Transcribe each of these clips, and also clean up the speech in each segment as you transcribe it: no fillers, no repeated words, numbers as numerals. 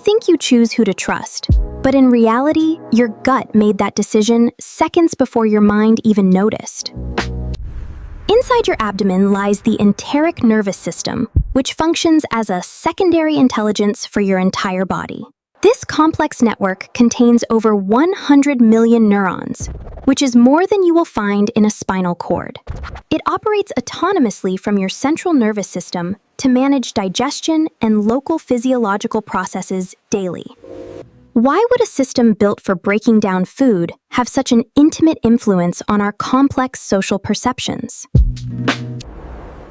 think you choose who to trust, but in reality, your gut made that decision seconds before your mind even noticed. Inside your abdomen lies the enteric nervous system, which functions as a secondary intelligence for your entire body. This complex network contains over 100 million neurons, which is more than you will find in a spinal cord. It operates autonomously from your central nervous system to manage digestion and local physiological processes daily. Why would a system built for breaking down food have such an intimate influence on our complex social perceptions?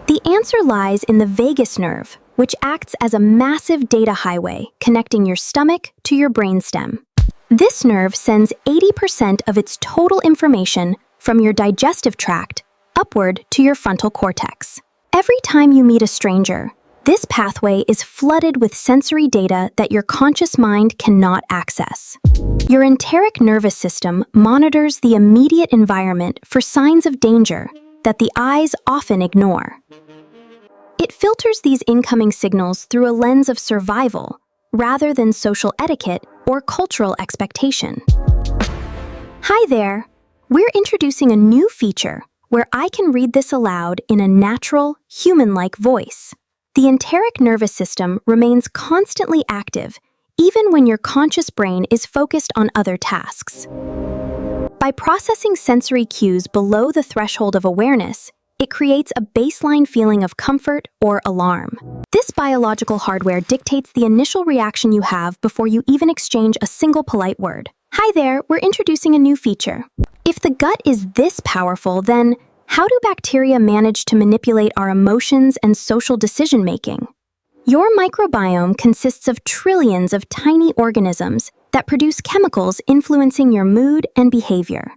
The answer lies in the vagus nerve, which acts as a massive data highway connecting your stomach to your brainstem. This nerve sends 80% of its total information from your digestive tract upward to your frontal cortex. Every time you meet a stranger, this pathway is flooded with sensory data that your conscious mind cannot access. Your enteric nervous system monitors the immediate environment for signs of danger that the eyes often ignore. It filters these incoming signals through a lens of survival rather than social etiquette or cultural expectation. Hi there! We're introducing a new feature where I can read this aloud in a natural, human-like voice. The enteric nervous system remains constantly active even when your conscious brain is focused on other tasks. By processing sensory cues below the threshold of awareness, it creates a baseline feeling of comfort or alarm. This biological hardware dictates the initial reaction you have before you even exchange a single polite word. Hi there, we're introducing a new feature. If the gut is this powerful, then how do bacteria manage to manipulate our emotions and social decision-making? Your microbiome consists of trillions of tiny organisms that produce chemicals influencing your mood and behavior.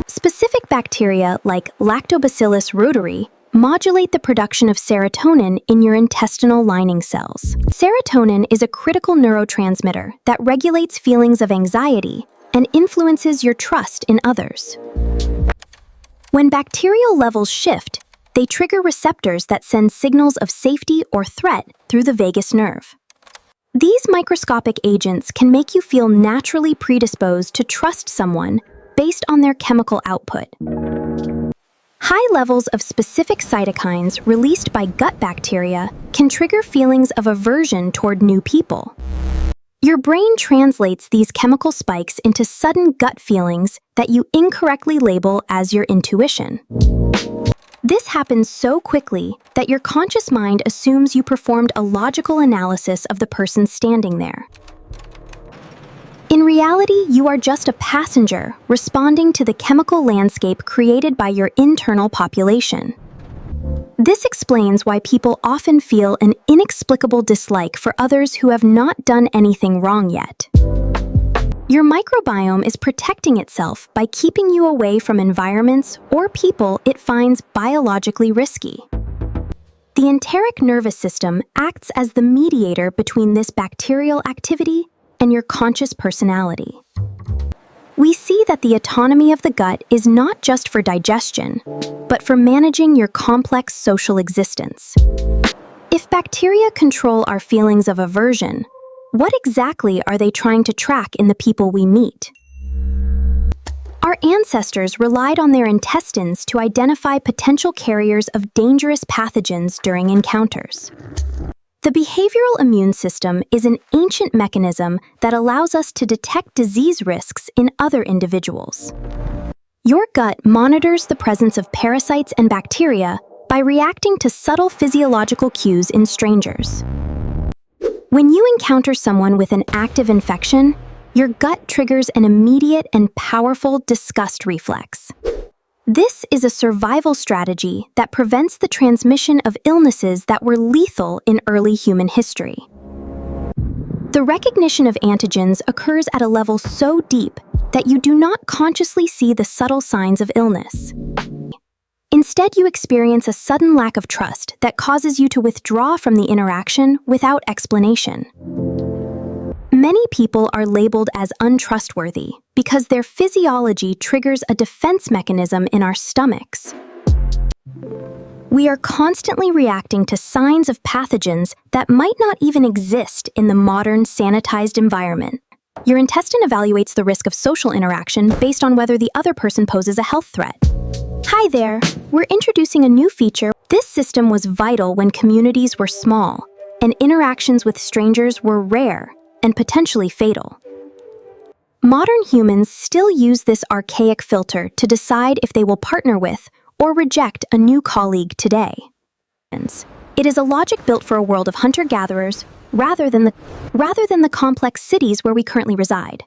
Specific bacteria like Lactobacillus reuteri modulate the production of serotonin in your intestinal lining cells. Serotonin is a critical neurotransmitter that regulates feelings of anxiety and influences your trust in others. When bacterial levels shift, they trigger receptors that send signals of safety or threat through the vagus nerve. These microscopic agents can make you feel naturally predisposed to trust someone based on their chemical output. High levels of specific cytokines released by gut bacteria can trigger feelings of aversion toward new people. Your brain translates these chemical spikes into sudden gut feelings that you incorrectly label as your intuition. This happens so quickly that your conscious mind assumes you performed a logical analysis of the person standing there. In reality, you are just a passenger responding to the chemical landscape created by your internal population. This explains why people often feel an inexplicable dislike for others who have not done anything wrong yet. Your microbiome is protecting itself by keeping you away from environments or people it finds biologically risky. The enteric nervous system acts as the mediator between this bacterial activity and your conscious personality. We see that the autonomy of the gut is not just for digestion, but for managing your complex social existence. If bacteria control our feelings of aversion, what exactly are they trying to track in the people we meet? Our ancestors relied on their intestines to identify potential carriers of dangerous pathogens during encounters. The behavioral immune system is an ancient mechanism that allows us to detect disease risks in other individuals. Your gut monitors the presence of parasites and bacteria by reacting to subtle physiological cues in strangers. When you encounter someone with an active infection, your gut triggers an immediate and powerful disgust reflex. This is a survival strategy that prevents the transmission of illnesses that were lethal in early human history. The recognition of antigens occurs at a level so deep that you do not consciously see the subtle signs of illness. Instead, you experience a sudden lack of trust that causes you to withdraw from the interaction without explanation. Many people are labeled as untrustworthy because their physiology triggers a defense mechanism in our stomachs. We are constantly reacting to signs of pathogens that might not even exist in the modern sanitized environment. Your intestine evaluates the risk of social interaction based on whether the other person poses a health threat. Hi there, we're introducing a new feature. This system was vital when communities were small and interactions with strangers were rare and potentially fatal. Modern humans still use this archaic filter to decide if they will partner with or reject a new colleague today. It is a logic built for a world of hunter-gatherers rather than the complex cities where we currently reside.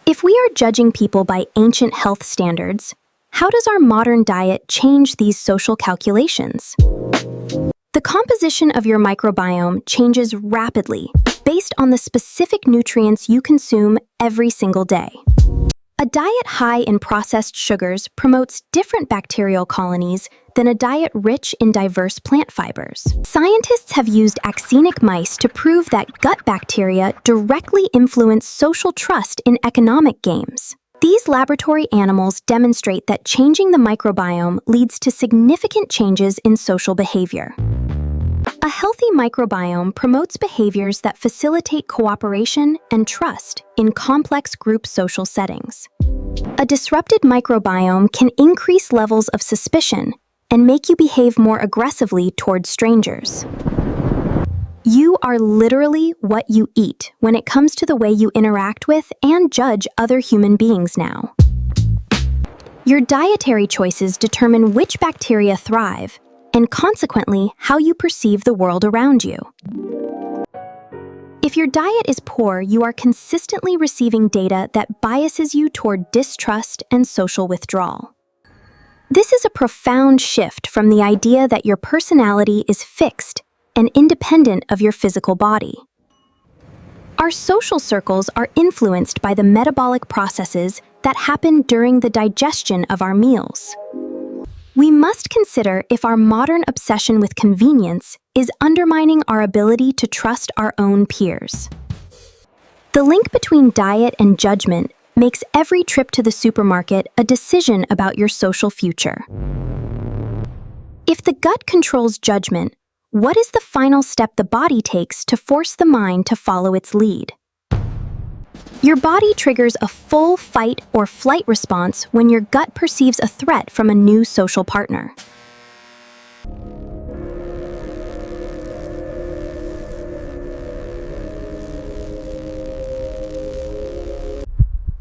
If we are judging people by ancient health standards, how does our modern diet change these social calculations? The composition of your microbiome changes rapidly based on the specific nutrients you consume every single day. A diet high in processed sugars promotes different bacterial colonies than a diet rich in diverse plant fibers. Scientists have used axenic mice to prove that gut bacteria directly influence social trust in economic games. These laboratory animals demonstrate that changing the microbiome leads to significant changes in social behavior. A healthy microbiome promotes behaviors that facilitate cooperation and trust in complex group social settings. A disrupted microbiome can increase levels of suspicion and make you behave more aggressively toward strangers. You are literally what you eat when it comes to the way you interact with and judge other human beings now. Your dietary choices determine which bacteria thrive and consequently how you perceive the world around you. If your diet is poor, you are consistently receiving data that biases you toward distrust and social withdrawal. This is a profound shift from the idea that your personality is fixed and independent of your physical body. Our social circles are influenced by the metabolic processes that happen during the digestion of our meals. We must consider if our modern obsession with convenience is undermining our ability to trust our own peers. The link between diet and judgment makes every trip to the supermarket a decision about your social future. If the gut controls judgment, what is the final step the body takes to force the mind to follow its lead? Your body triggers a full fight or flight response when your gut perceives a threat from a new social partner.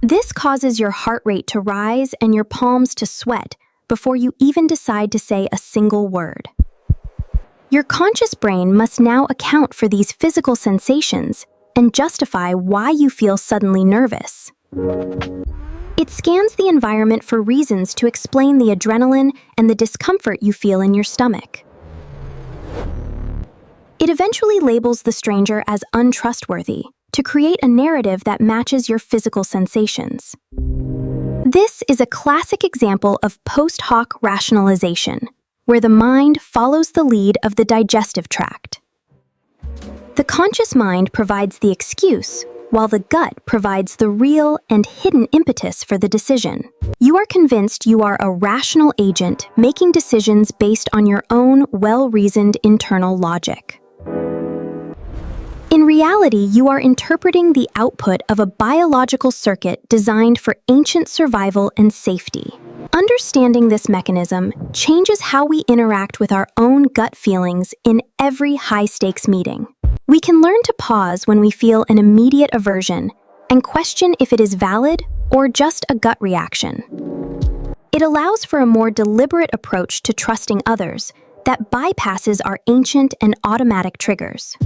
This causes your heart rate to rise and your palms to sweat before you even decide to say a single word. Your conscious brain must now account for these physical sensations and justify why you feel suddenly nervous. It scans the environment for reasons to explain the adrenaline and the discomfort you feel in your stomach. It eventually labels the stranger as untrustworthy to create a narrative that matches your physical sensations. This is a classic example of post hoc rationalization, where the mind follows the lead of the digestive tract. The conscious mind provides the excuse, while the gut provides the real and hidden impetus for the decision. You are convinced you are a rational agent making decisions based on your own well-reasoned internal logic. In reality, you are interpreting the output of a biological circuit designed for ancient survival and safety. Understanding this mechanism changes how we interact with our own gut feelings in every high-stakes meeting. We can learn to pause when we feel an immediate aversion and question if it is valid or just a gut reaction. It allows for a more deliberate approach to trusting others that bypasses our ancient and automatic triggers.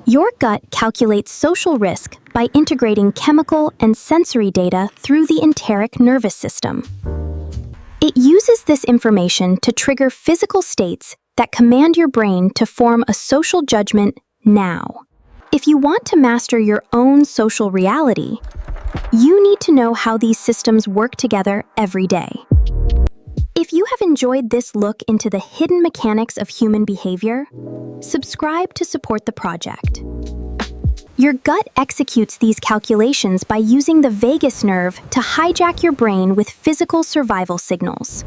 Your gut calculates social risk by integrating chemical and sensory data through the enteric nervous system. It uses this information to trigger physical states that command your brain to form a social judgment now. If you want to master your own social reality, you need to know how these systems work together every day. If you have enjoyed this look into the hidden mechanics of human behavior, subscribe to support the project. Your gut executes these calculations by using the vagus nerve to hijack your brain with physical survival signals.